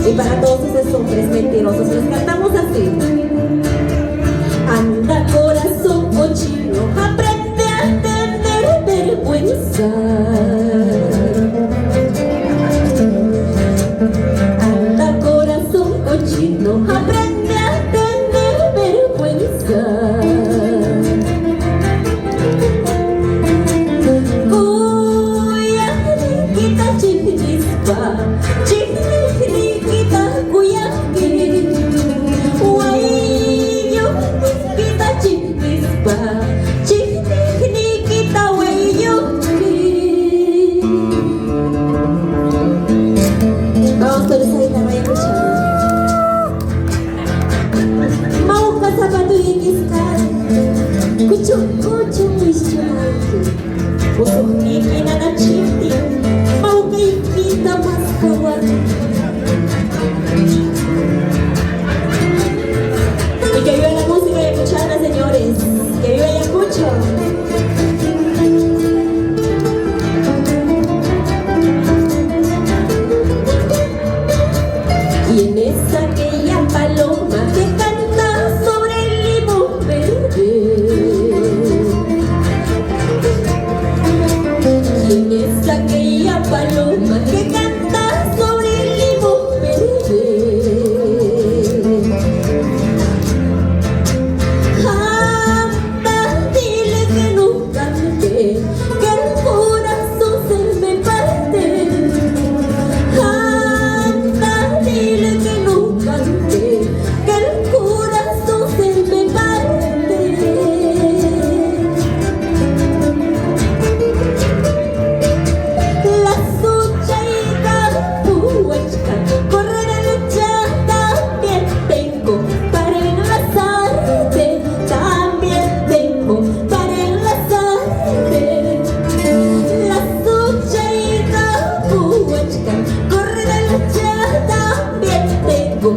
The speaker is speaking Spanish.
Y para todos esos hombres mentirosos les cantamos así. Anda corazón cochino, aprende a tener vergüenza. Anda corazón cochino, aprende a tener vergüenza. Vamos todos a la vaya escuchando. Mau ka sapato yikiskan, kucho kucho wishyamaki, usok nikina na chiti, mau ka ipita mas kawati. Y que viva la música y escuchando, señores, que viva Ayacucho. ¿Quién es aquella paloma que canta sobre el limón verde? ¿Quién es aquella paloma que canta sobre el limón verde? Anda, dile que no cante, que el corazón se me parte. Anda, dile que no cante, que el corazón se me parte. La sucha y capuachca, correr a luchar también tengo para enlazarte, también tengo para enlazarte. La sucha y capuachca, correr a luchar también tengo